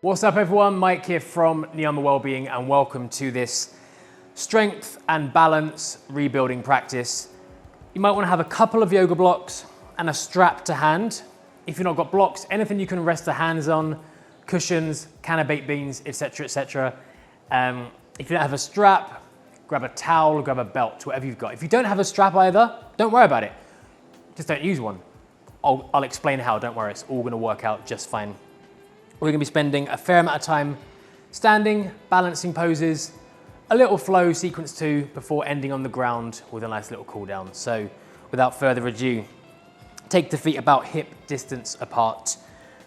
What's up everyone, Mike here from Niyama Wellbeing and welcome to this strength and balance rebuilding practice. You might want to have a couple of yoga blocks and a strap to hand. If you've not got blocks, anything you can rest the hands on, cushions, can of baked beans, etc, etc. If you don't have a strap, grab a towel, grab a belt, whatever you've got. If you don't have a strap either, don't worry about it. Just don't use one. I'll explain how, don't worry, it's all gonna work out just fine. We're gonna be spending a fair amount of time standing, balancing poses, a little flow sequence 2 before ending on the ground with a nice little cool down. So without further ado, take the feet about hip distance apart,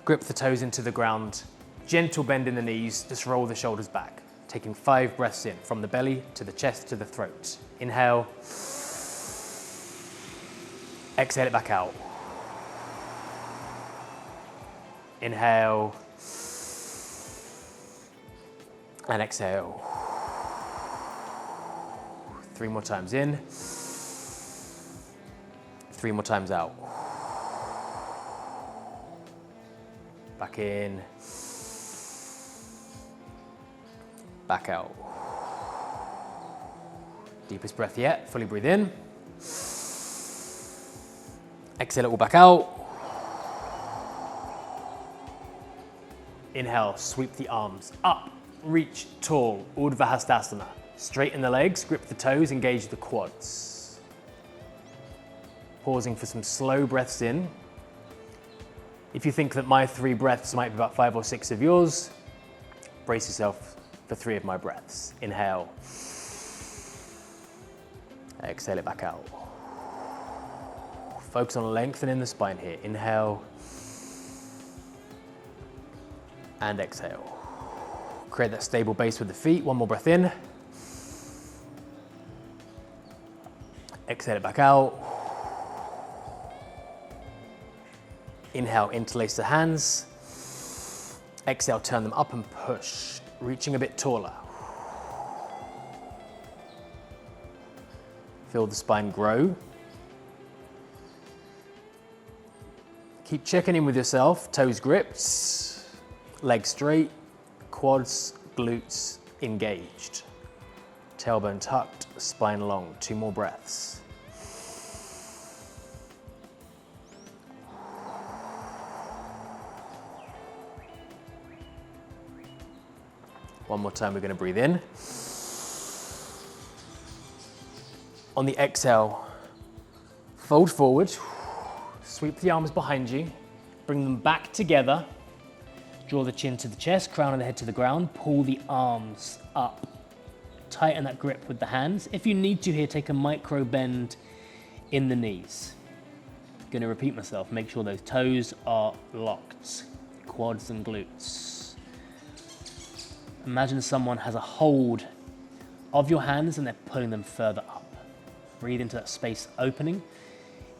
grip the toes into the ground, gentle bend in the knees, just roll the shoulders back. Taking 5 breaths in from the belly to the chest to the throat. Inhale, exhale it back out. Inhale, and exhale. 3 more times in. 3 more times out. Back in. Back out. Deepest breath yet, fully breathe in. Exhale it all back out. Inhale, sweep the arms up. Reach tall, Urdhva Hastasana. Straighten the legs, grip the toes, engage the quads. Pausing for some slow breaths in. If you think that my 3 breaths might be about 5 or 6 of yours, brace yourself for 3 of my breaths. Inhale. Exhale it back out. Focus on lengthening the spine here. Inhale. And exhale. Create that stable base with the feet. 1 more breath in. Exhale it back out. Inhale, interlace the hands. Exhale, turn them up and push, reaching a bit taller. Feel the spine grow. Keep checking in with yourself. Toes gripped, legs straight, quads, glutes engaged. Tailbone tucked, spine long. 2 more breaths. One more time, we're going to breathe in. On the exhale, fold forward, sweep the arms behind you, bring them back together. Draw the chin to the chest, crown of the head to the ground, pull the arms up. Tighten that grip with the hands. If you need to here, take a micro bend in the knees. Gonna repeat myself, make sure those toes are locked, quads and glutes. Imagine someone has a hold of your hands and they're pulling them further up. Breathe into that space opening.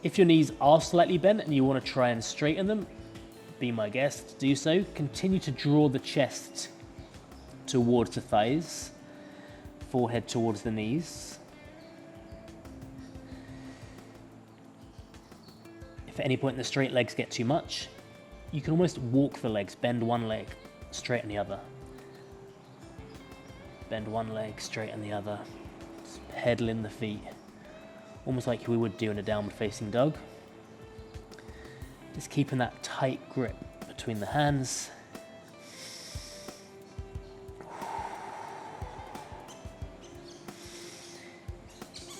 If your knees are slightly bent and you wanna try and straighten them, be my guest, do so. Continue to draw the chest towards the thighs, forehead towards the knees. If at any point the straight legs get too much, you can almost walk the legs, bend one leg, straighten the other. Bend one leg, straighten the other. Just pedal in the feet, almost like we would do in a downward facing dog. Just keeping that tight grip between the hands.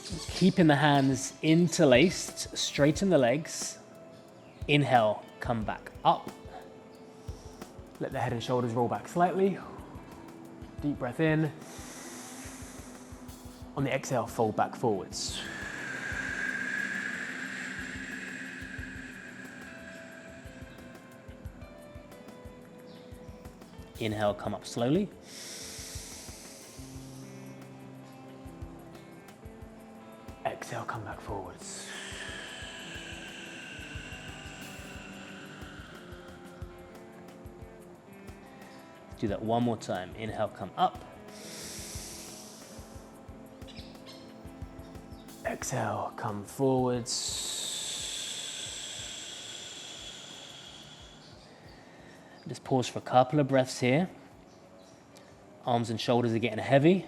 Just keeping the hands interlaced, straighten the legs. Inhale, come back up. Let the head and shoulders roll back slightly. Deep breath in. On the exhale, fold back forwards. Inhale, come up slowly. Exhale, come back forwards. Do that one more time. Inhale, come up. Exhale, come forwards. Just pause for a couple of breaths here. Arms and shoulders are getting heavy.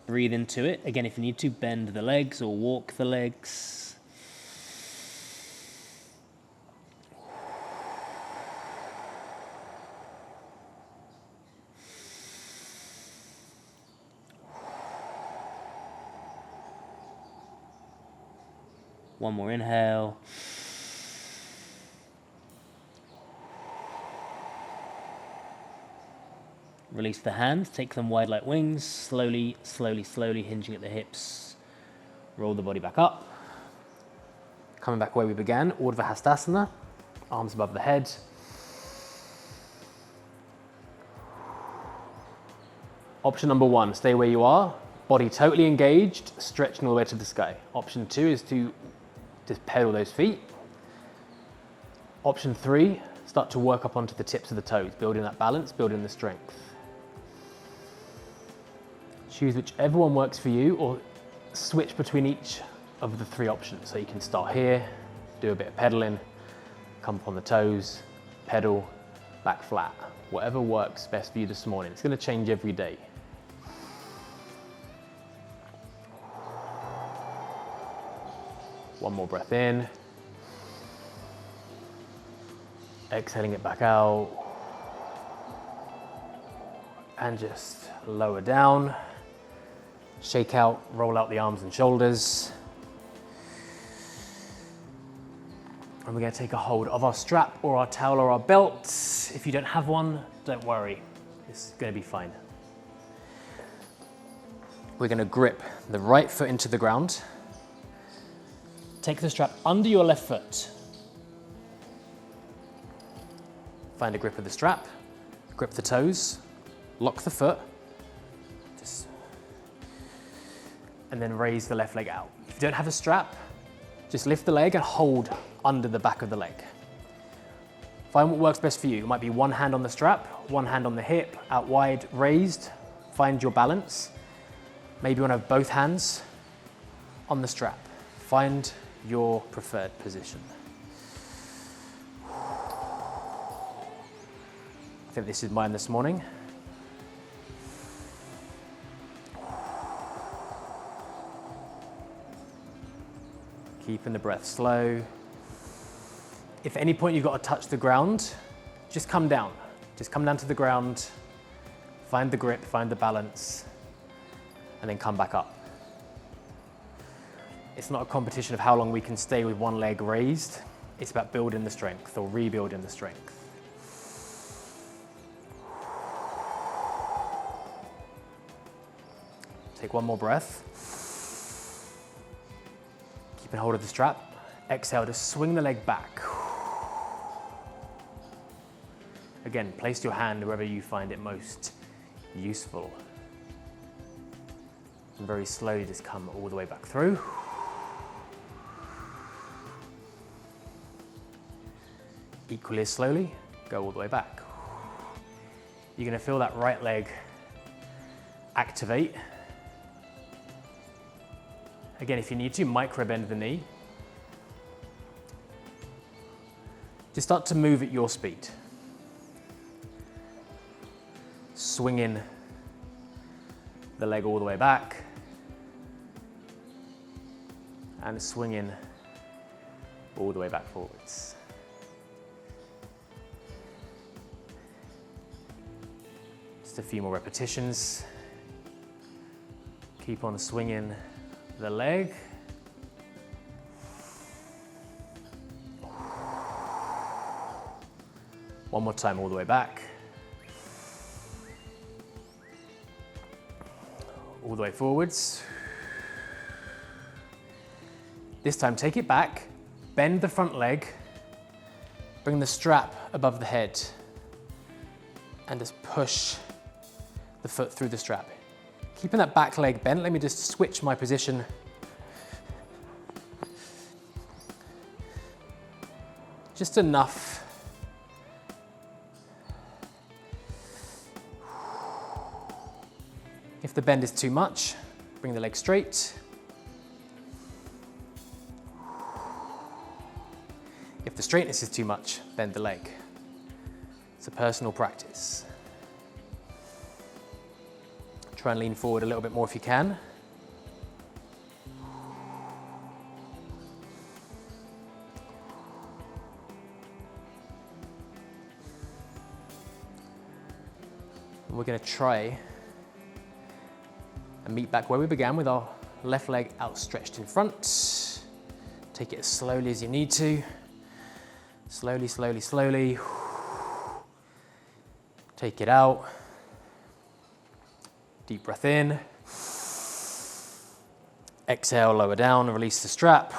Breathe into it. Again, if you need to, bend the legs or walk the legs. One more inhale. Release the hands, take them wide like wings, slowly, slowly, slowly hinging at the hips. Roll the body back up. Coming back where we began, Urdhva Hastasana, arms above the head. Option number 1, stay where you are, body totally engaged, stretching all the way to the sky. Option 2 is to just pedal those feet. Option 3, start to work up onto the tips of the toes, building that balance, building the strength. Choose whichever one works for you or switch between each of the 3 options. So you can start here, do a bit of pedaling, come up on the toes, pedal, back flat. Whatever works best for you this morning. It's going to change every day. One more breath in. Exhaling it back out. And just lower down. Shake out, roll out the arms and shoulders. And we're going to take a hold of our strap or our towel or our belt. If you don't have one, don't worry. It's going to be fine. We're going to grip the right foot into the ground. Take the strap under your left foot. Find a grip of the strap, grip the toes, lock the foot, and then raise the left leg out. If you don't have a strap, just lift the leg and hold under the back of the leg. Find what works best for you. It might be one hand on the strap, one hand on the hip, out wide, raised. Find your balance. Maybe you want to have both hands on the strap. Find your preferred position. I think this is mine this morning. Keeping the breath slow. If at any point you've got to touch the ground, just come down. Just come down to the ground, find the grip, find the balance, and then come back up. It's not a competition of how long we can stay with one leg raised. It's about building the strength or rebuilding the strength. Take one more breath. Keeping hold of the strap. Exhale to swing the leg back. Again, place your hand wherever you find it most useful. And very slowly just come all the way back through. Equally as slowly, go all the way back. You're going to feel that right leg activate. Again, if you need to, micro bend the knee. Just start to move at your speed. Swinging the leg all the way back. And swinging all the way back forwards. Just a few more repetitions. Keep on swinging the leg. One more time all the way back. All the way forwards. This time take it back, bend the front leg, bring the strap above the head, and just push the foot through the strap. Keeping that back leg bent, let me just switch my position. Just enough. If the bend is too much, bring the leg straight. If the straightness is too much, bend the leg. It's a personal practice. Try and lean forward a little bit more if you can. And we're going to try and meet back where we began with our left leg outstretched in front. Take it as slowly as you need to. Slowly, slowly, slowly. Take it out. Deep breath in. Exhale, lower down, release the strap.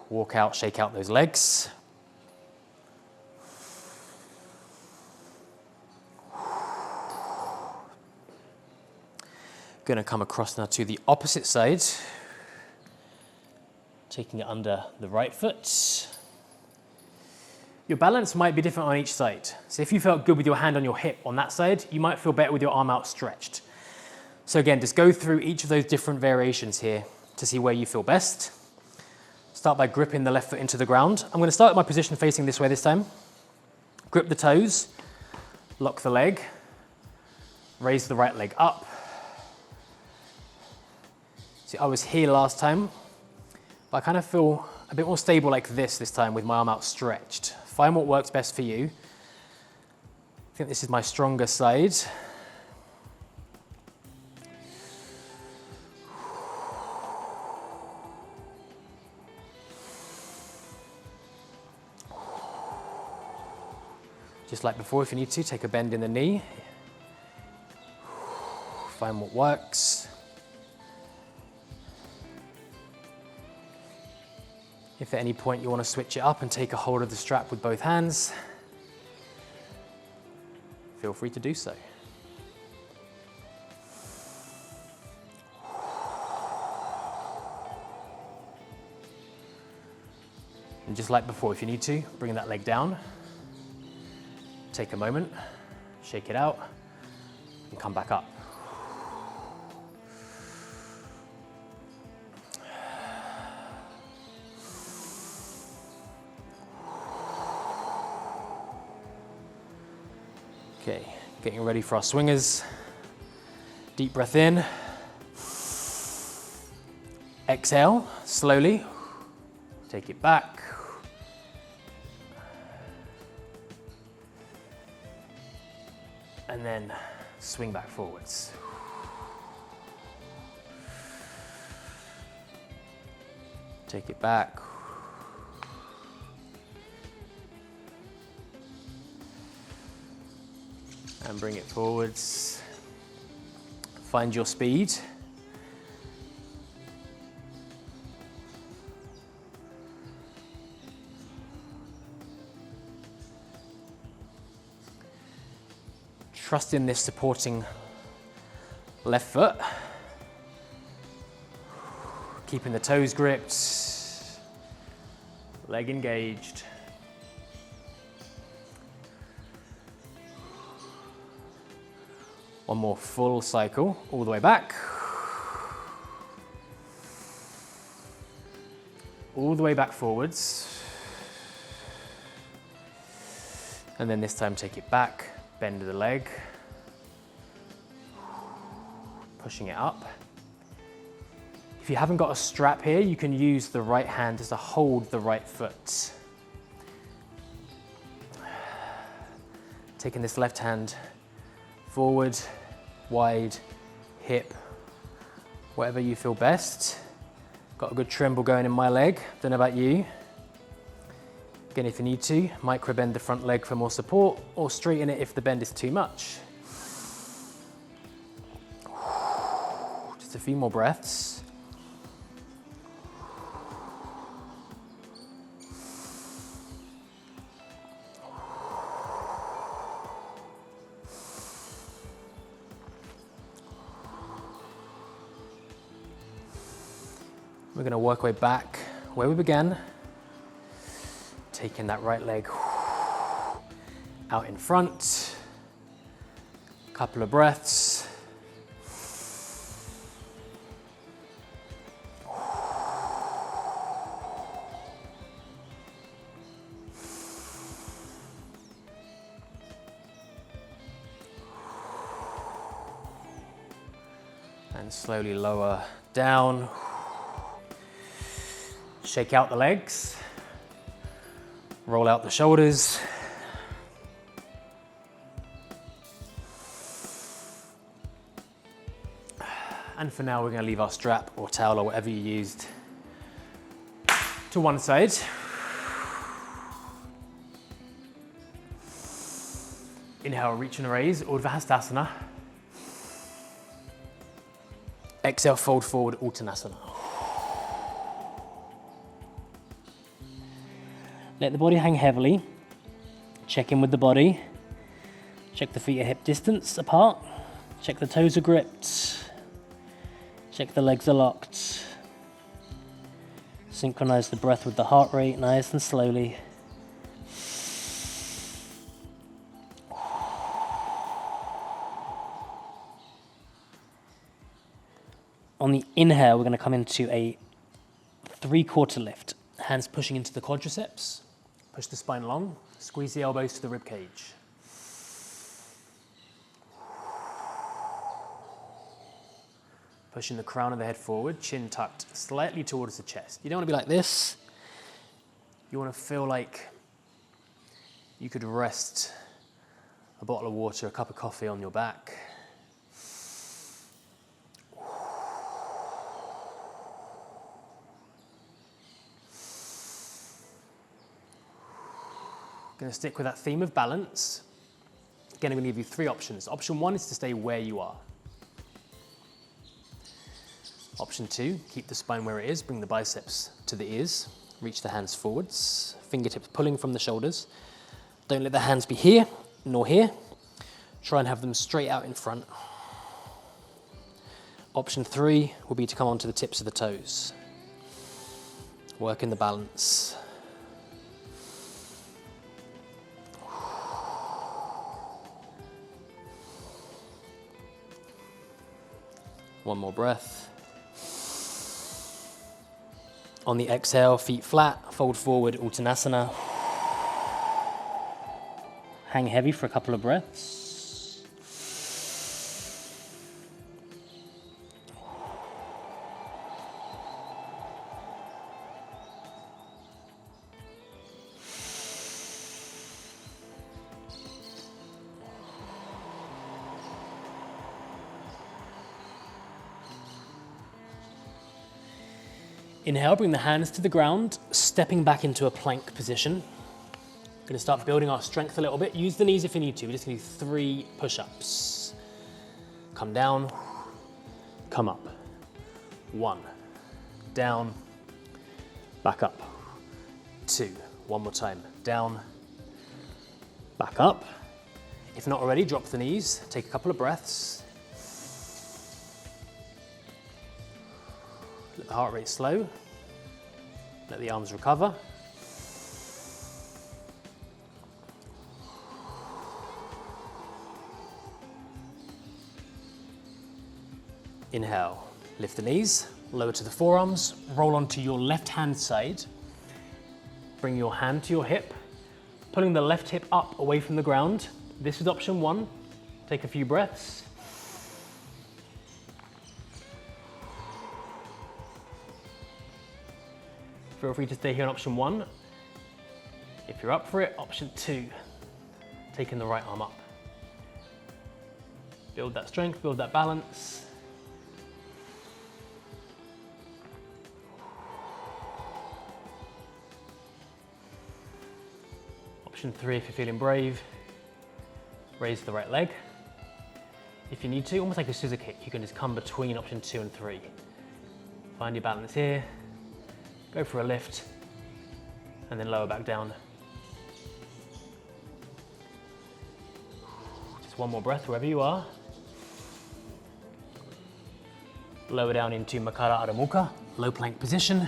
Walk out, shake out those legs. Going to come across now to the opposite side. Taking it under the right foot. Your balance might be different on each side. So if you felt good with your hand on your hip on that side, you might feel better with your arm outstretched. So again, just go through each of those different variations here to see where you feel best. Start by gripping the left foot into the ground. I'm going to start with my position facing this way this time. Grip the toes, lock the leg, raise the right leg up. See, I was here last time, but I kind of feel a bit more stable like this time with my arm outstretched. Find what works best for you. I think this is my stronger side. Just like before, if you need to, take a bend in the knee. Find what works. If at any point you want to switch it up and take a hold of the strap with both hands, feel free to do so. And just like before, if you need to, bring that leg down. Take a moment, shake it out, and come back up. Okay, getting ready for our swingers. Deep breath in. Exhale, slowly. Take it back. And then swing back forwards. Take it back. And bring it forwards. Find your speed. Trust in this supporting left foot. Keeping the toes gripped, leg engaged. One more full cycle, all the way back. All the way back forwards. And then this time take it back, bend the leg. Pushing it up. If you haven't got a strap here, you can use the right hand just to hold the right foot. Taking this left hand forward, wide, hip, whatever you feel best. Got a good tremble going in my leg, don't know about you. Again, if you need to, micro bend the front leg for more support or straighten it if the bend is too much. Just a few more breaths. We're going to work our way back where we began, taking that right leg out in front, couple of breaths. And slowly lower down. Shake out the legs. Roll out the shoulders. And for now, we're going to leave our strap or towel or whatever you used to one side. Inhale, reach and raise, Urdhva Hastasana. Exhale, fold forward, Uttanasana. Let the body hang heavily. Check in with the body. Check the feet are hip distance apart. Check the toes are gripped. Check the legs are locked. Synchronize the breath with the heart rate, nice and slowly. On the inhale, we're going to come into a 3/4 lift. Hands pushing into the quadriceps. Push the spine long. Squeeze the elbows to the rib cage. Pushing the crown of the head forward, chin tucked slightly towards the chest. You don't want to be like this. You want to feel like you could rest a bottle of water, a cup of coffee on your back. Going to stick with that theme of balance. Again, I'm going to give you 3 options. Option 1 is to stay where you are. Option 2, keep the spine where it is, bring the biceps to the ears, reach the hands forwards, fingertips pulling from the shoulders. Don't let the hands be here nor here. Try and have them straight out in front. Option 3 will be to come onto the tips of the toes. Work in the balance. One more breath. On the exhale, feet flat, fold forward, Uttanasana. Hang heavy for a couple of breaths. Inhale, bring the hands to the ground, stepping back into a plank position. We're going to start building our strength a little bit. Use the knees if you need to. We're just going to do 3 push-ups. Come down, come up. 1, down, back up. 2, one more time. Down, back up. If not already, drop the knees. Take a couple of breaths. Let the heart rate slow. Let the arms recover. Inhale, lift the knees, lower to the forearms, roll onto your left hand side. Bring your hand to your hip, pulling the left hip up away from the ground. This is option 1. Take a few breaths. Feel free to stay here on option 1. If you're up for it, option 2, taking the right arm up. Build that strength, build that balance. Option 3, if you're feeling brave, raise the right leg. If you need to, almost like a scissor kick, you can just come between option 2 and 3. Find your balance here. Go for a lift, and then lower back down. Just one more breath wherever you are. Lower down into Makara Adho Mukha, low plank position.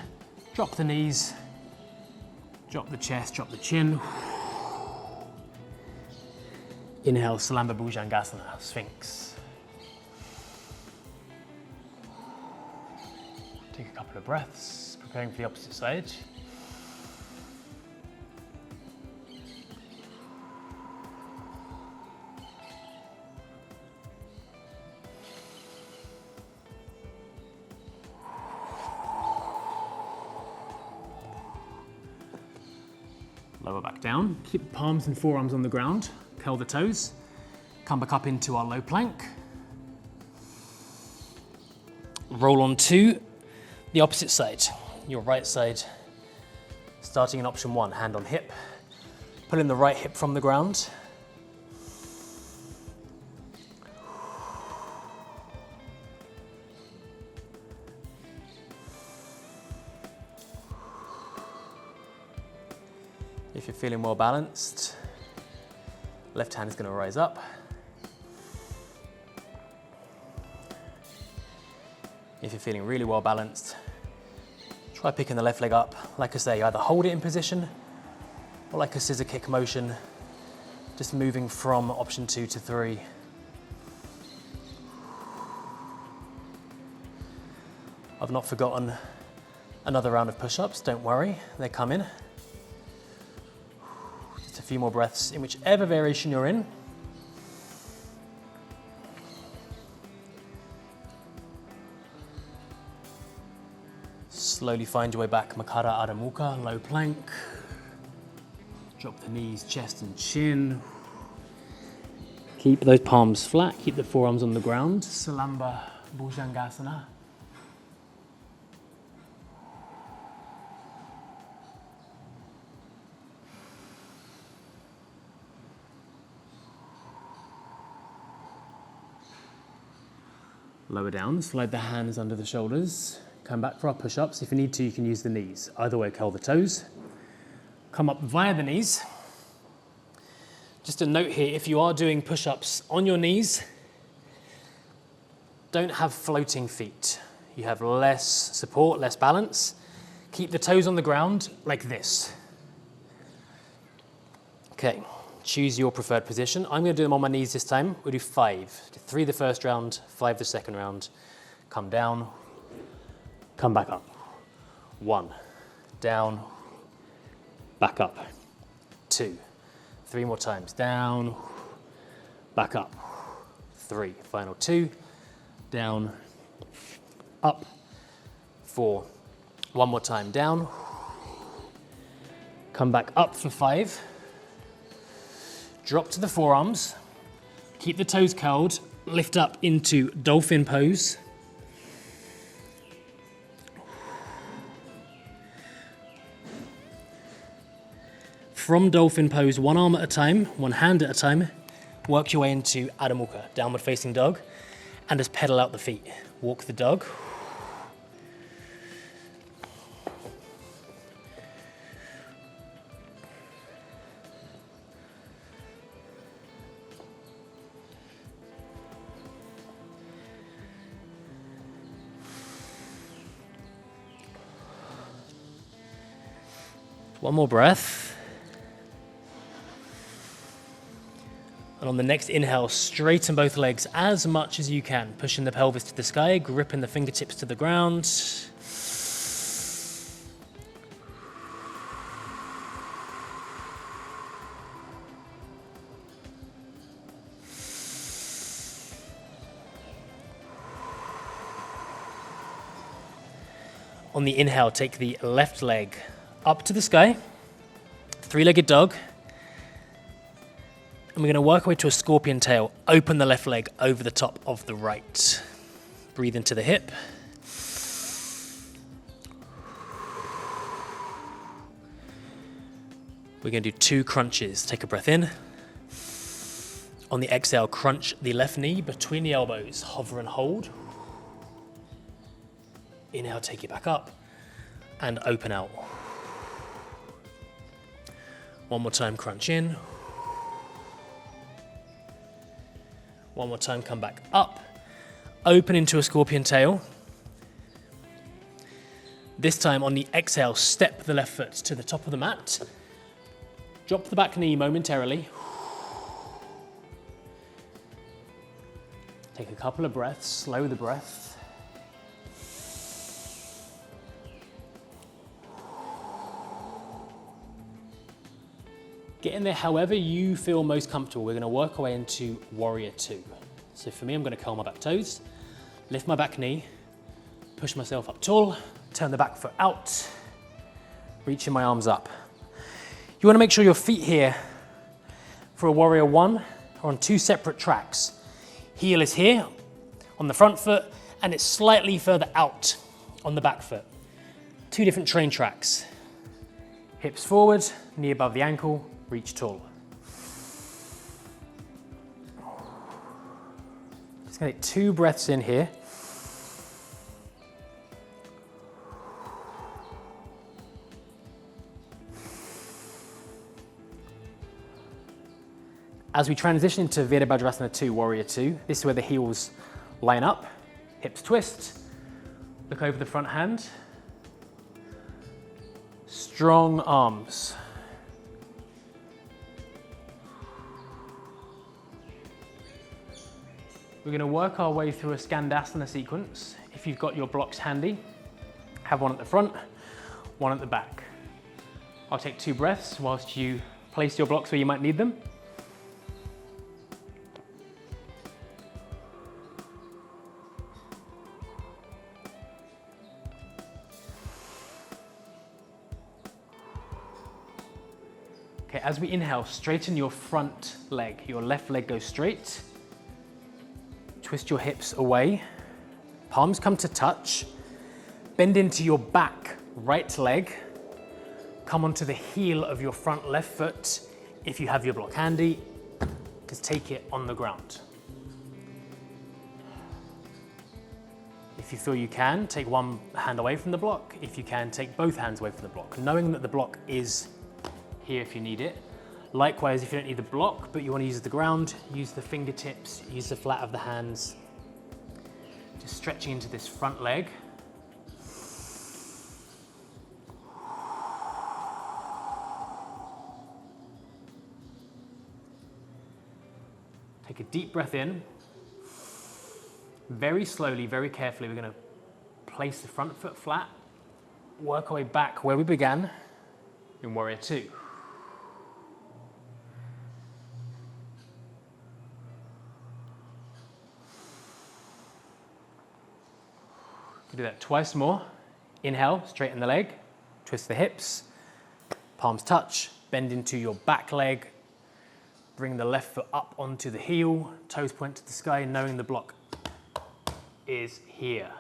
Drop the knees, drop the chest, drop the chin. Inhale, Salamba Bhujangasana, Sphinx. Take a couple of breaths. Preparing for the opposite side. Lower back down, keep the palms and forearms on the ground, curl the toes, come back up into our low plank. Roll on to the opposite side, your right side. Starting in option 1, hand on hip, pulling the right hip from the ground. If you're feeling well balanced, left hand is going to rise up. If you're feeling really well balanced, try picking the left leg up. Like I say, either hold it in position or like a scissor kick motion, just moving from option 2 to 3. I've not forgotten another round of push-ups, don't worry, they're coming. Just a few more breaths in whichever variation you're in. Slowly find your way back, Makara Adho Mukha, low plank. Drop the knees, chest and chin. Keep those palms flat, keep the forearms on the ground. Salamba Bhujangasana. Lower down, slide the hands under the shoulders. Come back for our push-ups. If you need to, you can use the knees. Either way, curl the toes. Come up via the knees. Just a note here, if you are doing push-ups on your knees, don't have floating feet. You have less support, less balance. Keep the toes on the ground like this. Okay, choose your preferred position. I'm going to do them on my knees this time. We'll do 5. 3 the first round, 5 the second round. Come down, come back up. 1, down, back up. 2, 3 more times. Down, back up. 3, final 2, down, up. 4, 1 more time. Down, come back up for 5. Drop to the forearms, keep the toes curled, lift up into dolphin pose. From dolphin pose, one arm at a time, one hand at a time, work your way into Adho Mukha, downward facing dog, and just pedal out the feet. Walk the dog. One more breath. And on the next inhale, straighten both legs as much as you can, pushing the pelvis to the sky, gripping the fingertips to the ground. On the inhale, take the left leg up to the sky, 3-legged dog. And we're going to work our way to a scorpion tail. Open the left leg over the top of the right. Breathe into the hip. We're going to do 2 crunches. Take a breath in. On the exhale, crunch the left knee between the elbows. Hover and hold. Inhale, take it back up. And open out. One more time, crunch in. One more time, come back up. Open into a scorpion tail. This time on the exhale, step the left foot to the top of the mat. Drop the back knee momentarily. Take a couple of breaths, slow the breath. Get in there however you feel most comfortable. We're going to work our way into Warrior 2. So for me, I'm going to curl my back toes, lift my back knee, push myself up tall, turn the back foot out, reaching my arms up. You want to make sure your feet here for a warrior one are on two separate tracks. Heel is here on the front foot and it's slightly further out on the back foot. Two different train tracks. Hips forward, knee above the ankle, reach tall. Just gonna take 2 breaths in here. As we transition into Virabhadrasana 2, Warrior 2, this is where the heels line up, hips twist, look over the front hand, strong arms. We're going to work our way through a Skandasana sequence. If you've got your blocks handy, have one at the front, one at the back. I'll take 2 breaths whilst you place your blocks where you might need them. Okay, as we inhale, straighten your front leg. Your left leg goes straight. Twist your hips away. Palms come to touch. Bend into your back right leg. Come onto the heel of your front left foot. If you have your block handy, just take it on the ground. If you feel you can, take one hand away from the block. If you can, take both hands away from the block, knowing that the block is here if you need it. Likewise, if you don't need the block, but you want to use the ground, use the fingertips, use the flat of the hands. Just stretching into this front leg. Take a deep breath in. Very slowly, very carefully, we're going to place the front foot flat, work our way back where we began in Warrior 2. Do that twice more. Inhale, straighten the leg, twist the hips, palms touch, bend into your back leg, bring the left foot up onto the heel, toes point to the sky, knowing the block is here.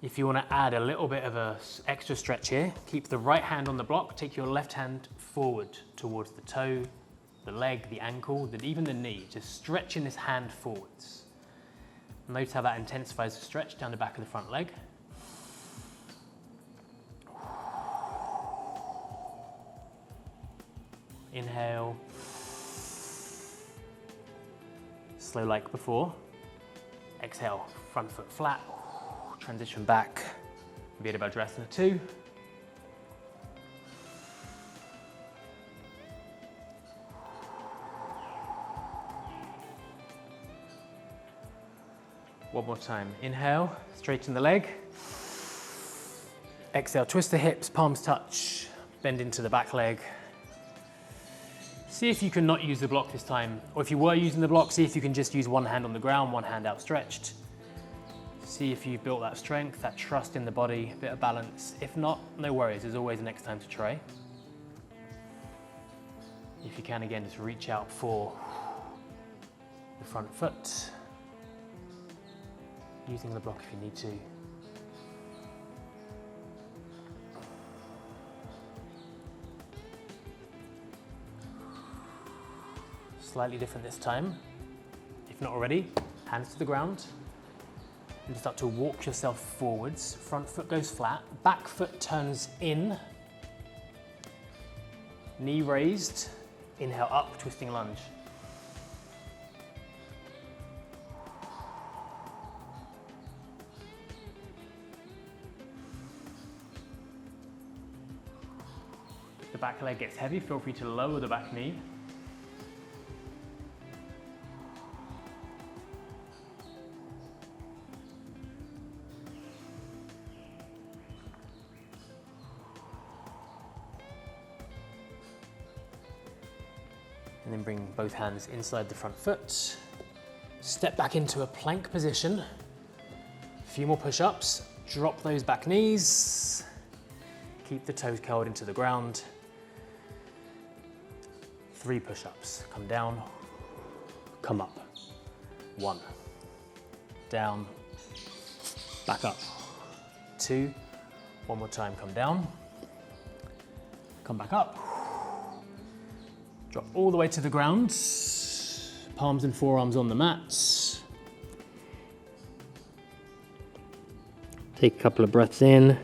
If you want to add a little bit of an extra stretch here, keep the right hand on the block, take your left hand forward towards the toe, the leg, the ankle, even the knee, just stretching this hand forwards. Notice how that intensifies the stretch down the back of the front leg. Inhale. Slow like before. Exhale, front foot flat. Transition back. Virabhadrasana 2. One more time. Inhale, straighten the leg. Exhale, twist the hips, palms touch, bend into the back leg. See if you can not use the block this time, or if you were using the block, see if you can just use one hand on the ground, one hand outstretched. See if you've built that strength, that trust in the body, a bit of balance. If not, no worries, there's always a next time to try. If you can, again, just reach out for the front foot. Using the block if you need to. Slightly different this time. If not already, hands to the ground. And start to walk yourself forwards. Front foot goes flat, back foot turns in. Knee raised, inhale up, twisting lunge. If the back leg gets heavy, feel free to lower the back knee. And then bring both hands inside the front foot. Step back into a plank position. A few more push-ups. Drop those back knees. Keep the toes curled into the ground. 3 push-ups. Come down, come up. 1, down, back up. 2, one more time, come down, come back up. Drop all the way to the ground, palms and forearms on the mat. Take a couple of breaths in.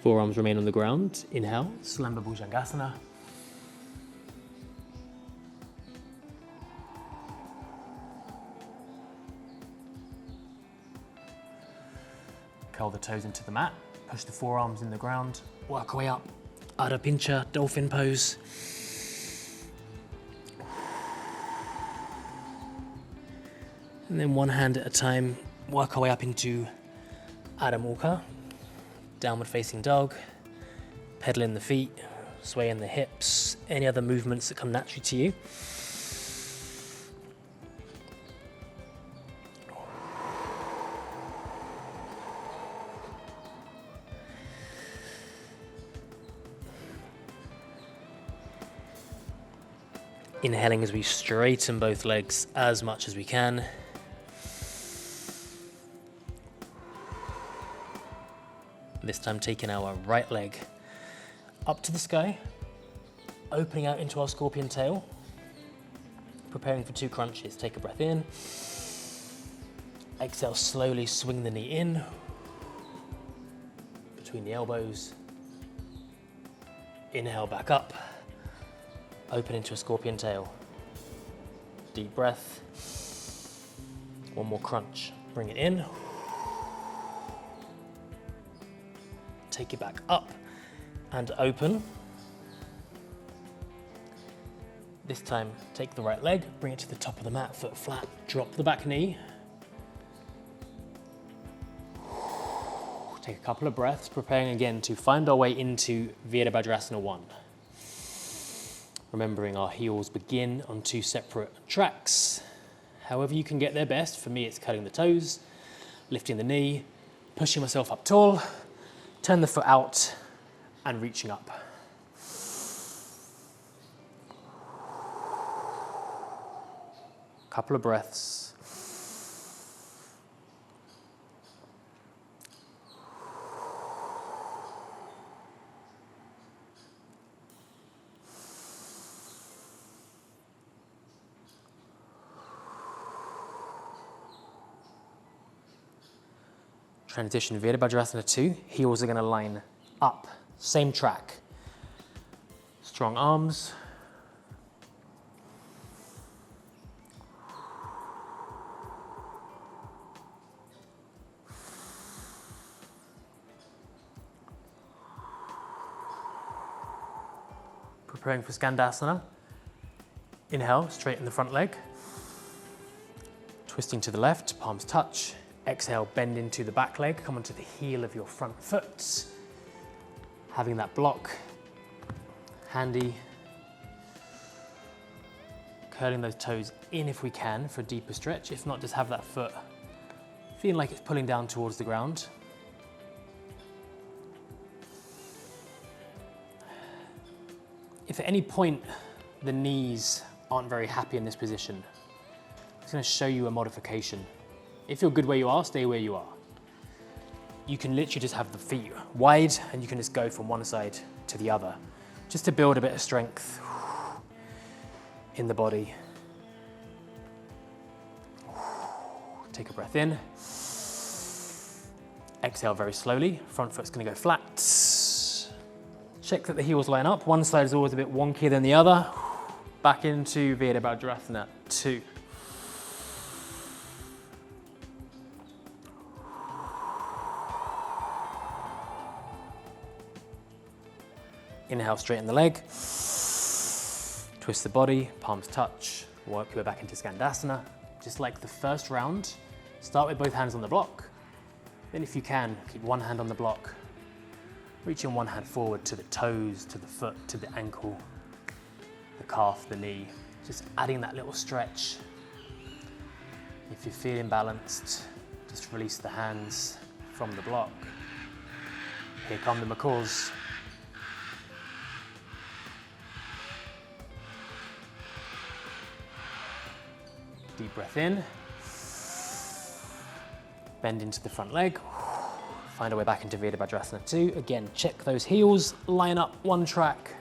Forearms remain on the ground. Inhale, Slamba Bhujangasana. Curl the toes into the mat, push the forearms in the ground, work our way up. Adho Pincha, dolphin pose. And then one hand at a time, work our way up into Adho Mukha. Downward facing dog, pedaling the feet, swaying the hips, any other movements that come naturally to you. Inhaling as we straighten both legs as much as we can. This time taking our right leg up to the sky, opening out into our scorpion tail, preparing for 2 crunches. Take a breath in, exhale, slowly swing the knee in, between the elbows, inhale back up, open into a scorpion tail, deep breath, 1 more crunch, bring it in, take it back up and open. This time, take the right leg, bring it to the top of the mat, foot flat, drop the back knee. Take a couple of breaths, preparing again to find our way into Virabhadrasana 1. Remembering our heels begin on 2 separate tracks. However you can get there best. For me, it's curling the toes, lifting the knee, pushing myself up tall, turn the foot out and reaching up. Couple of breaths. Transition Virabhadrasana 2, heels are going to line up, same track. Strong arms. Preparing for Skandasana. Inhale, straighten the front leg. Twisting to the left, palms touch. Exhale, bend into the back leg, come onto the heel of your front foot. Having that block handy. Curling those toes in if we can for a deeper stretch. If not, just have that foot feeling like it's pulling down towards the ground. If at any point the knees aren't very happy in this position, it's going to show you a modification. If you're good where you are, stay where you are. You can literally just have the feet wide and you can just go from one side to the other, just to build a bit of strength in the body. Take a breath in. Exhale very slowly. Front foot's going to go flat. Check that the heels line up. One side is always a bit wonkier than the other. Back into Virabhadrasana 2. Inhale, straighten the leg. Twist the body, palms touch. Work your way back into Skandasana. Just like the first round, start with both hands on the block. Then if you can, keep one hand on the block. Reaching one hand forward to the toes, to the foot, to the ankle. the calf, the knee, just adding that little stretch. If you're feeling balanced, just release the hands from the block. Here come the macaws. Deep breath in. Bend into the front leg. Find our way back into Virabhadrasana 2. Again, check those heels, line up one track.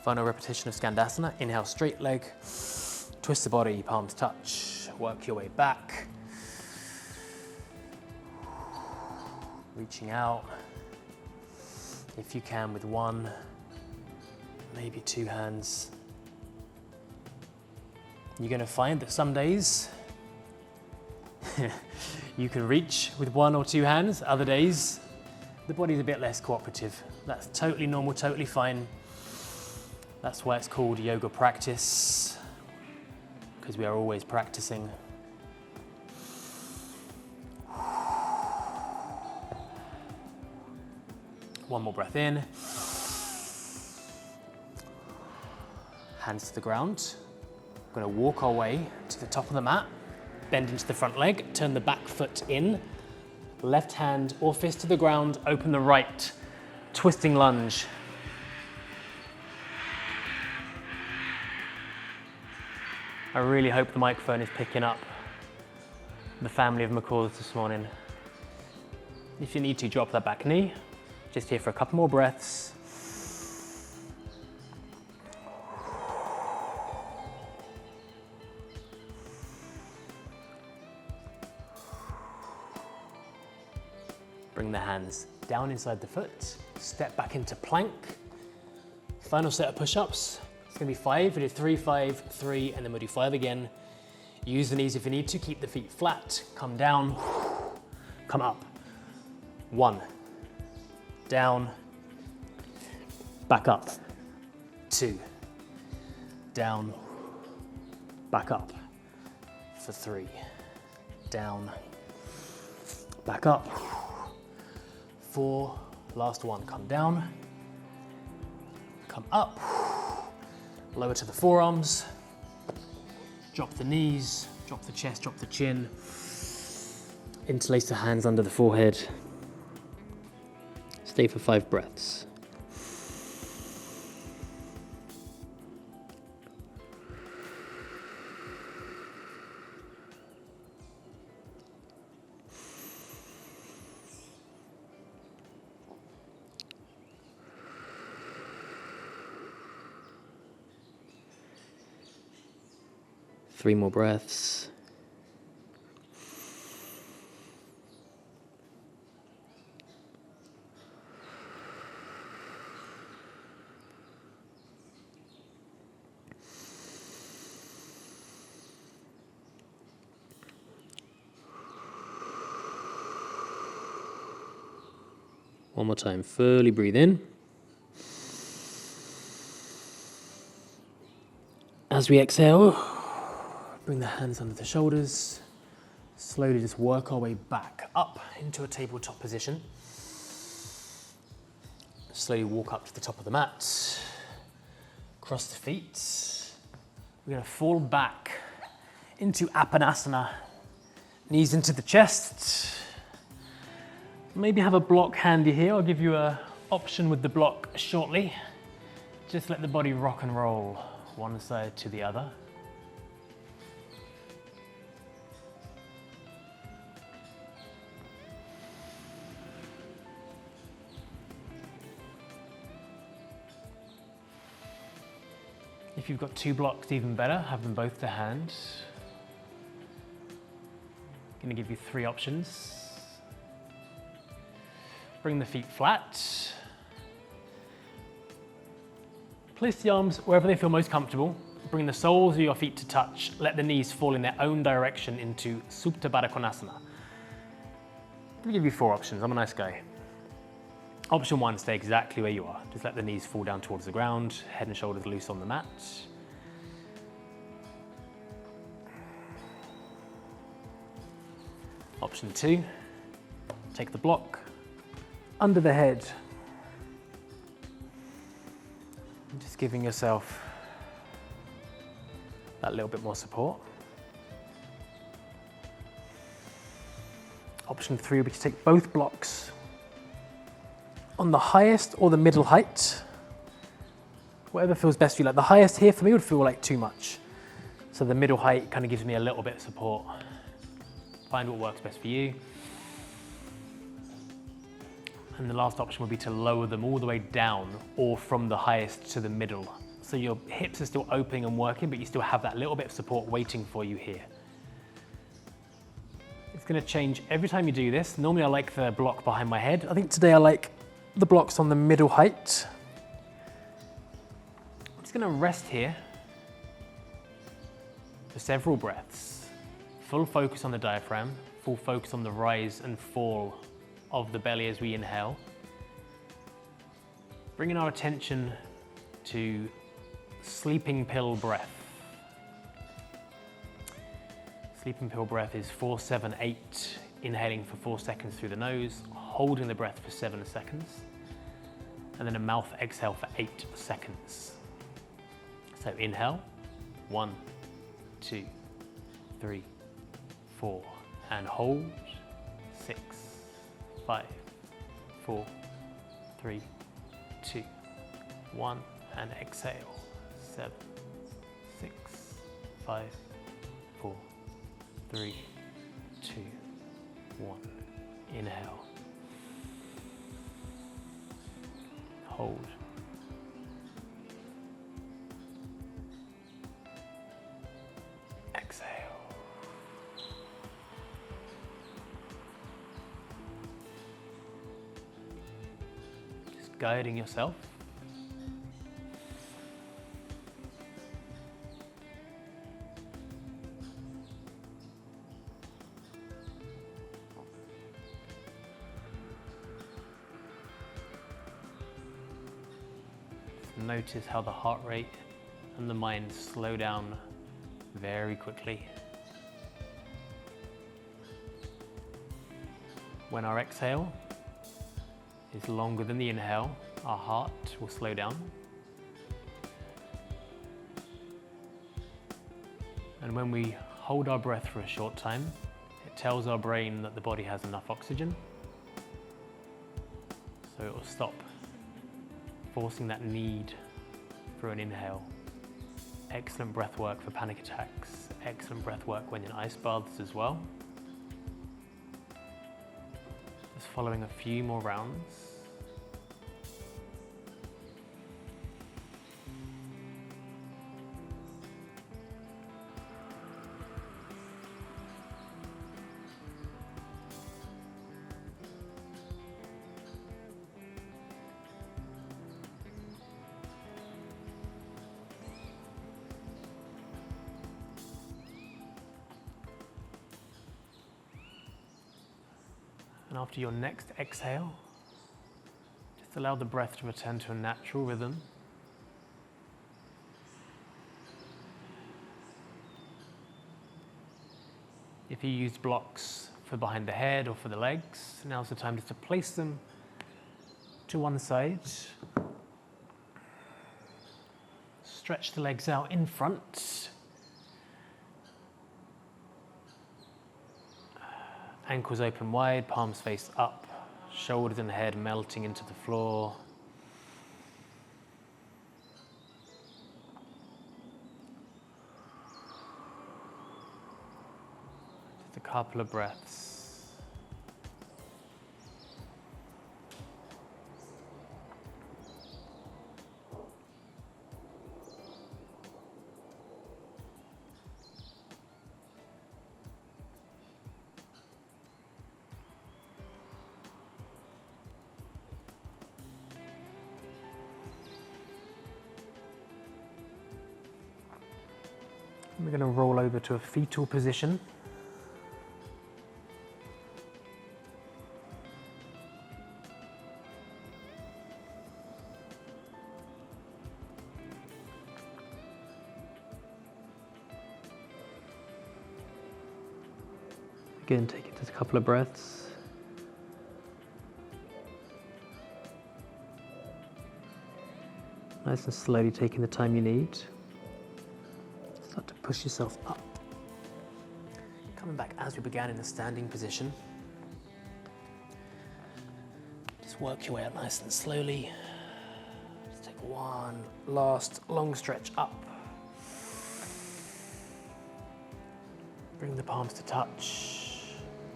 Final repetition of Skandasana. Inhale, straight leg. Twist the body, palms touch. Work your way back. Reaching out. If you can with one, maybe two hands. You're going to find that some days you can reach with one or two hands. Other days, the body's a bit less cooperative. That's totally normal, totally fine. That's why it's called yoga practice, because we are always practicing. One more breath in. Hands to the ground. We're going to walk our way to the top of the mat, bend into the front leg, turn the back foot in, left hand or fist to the ground, open the right, twisting lunge. I really hope the microphone is picking up the family of macaws this morning. If you need to, drop that back knee. Just here for a couple more breaths. Bring the hands down inside the foot. Step back into plank. Final set of push-ups. It's going to be 5. We do 3, 5, 3, and then we'll do 5 again. Use the knees if you need to. Keep the feet flat. Come down. Come up. 1. Down. Back up. 2. Down. Back up. For 3. Down. Back up. 4. Last one. Come down. Come up. Lower to the forearms, drop the knees, drop the chest, drop the chin, interlace the hands under the forehead. Stay for 5 breaths. Three more breaths. One more time, fully breathe in. As we exhale, bring the hands under the shoulders. Slowly just work our way back up into a tabletop position. Slowly walk up to the top of the mat. Cross the feet. We're going to fall back into Apanasana. Knees into the chest. Maybe have a block handy here. I'll give you an option with the block shortly. Just let the body rock and roll one side to the other. If you've got 2 blocks, even better, have them both to hand. I'm going to give you 3 options. Bring the feet flat. Place the arms wherever they feel most comfortable. Bring the soles of your feet to touch. Let the knees fall in their own direction into Supta Baddha Konasana. Let me give you 4 options. I'm a nice guy. Option 1, stay exactly where you are. Just let the knees fall down towards the ground, head and shoulders loose on the mat. Option 2, take the block under the head. And just giving yourself that little bit more support. Option 3 would be to take both blocks on the highest or the middle height. Whatever feels best for you. Like the highest here for me would feel like too much. So the middle height kind of gives me a little bit of support. Find what works best for you. And the last option would be to lower them all the way down or from the highest to the middle. So your hips are still opening and working, but you still have that little bit of support waiting for you here. It's going to change every time you do this. Normally I like the block behind my head. I think today I like the blocks on the middle height. I'm just going to rest here for several breaths. Full focus on the diaphragm, full focus on the rise and fall of the belly as we inhale. Bringing our attention to sleeping pill breath. Sleeping pill breath is 4, 7, 8, inhaling for 4 seconds through the nose, holding the breath for 7 seconds, and then a mouth exhale for 8 seconds. So inhale, 1, 2, 3, 4, and hold, 6, 5, 4, 3, 2, 1, and exhale, 7, 6, 5, 4, 3, 2, 1. Inhale. Hold. Exhale. Just guiding yourself. Notice how the heart rate and the mind slow down very quickly. When our exhale is longer than the inhale, our heart will slow down. And when we hold our breath for a short time, it tells our brain that the body has enough oxygen. So it will stop forcing that need for an inhale. Excellent breath work for panic attacks. Excellent breath work when in ice baths as well. Just following a few more rounds. And after your next exhale, just allow the breath to return to a natural rhythm. If you used blocks for behind the head or for the legs, now's the time just to place them to one side. Stretch the legs out in front. Ankles open wide, palms face up, shoulders and head melting into the floor. Just a couple of breaths. We're going to roll over to a fetal position. Again, take just a couple of breaths. Nice and slowly taking the time you need. Start to push yourself up. Coming back as we began in the standing position. Just work your way up nice and slowly. Just take one last long stretch up. Bring the palms to touch.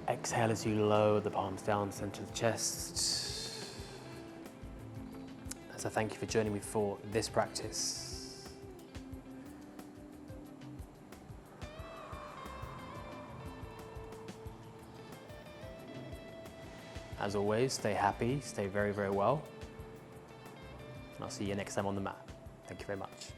Exhale as you lower the palms down, center of the chest. As I thank you for joining me for this practice. As always, stay happy, stay very, very well. And I'll see you next time on the mat. Thank you very much.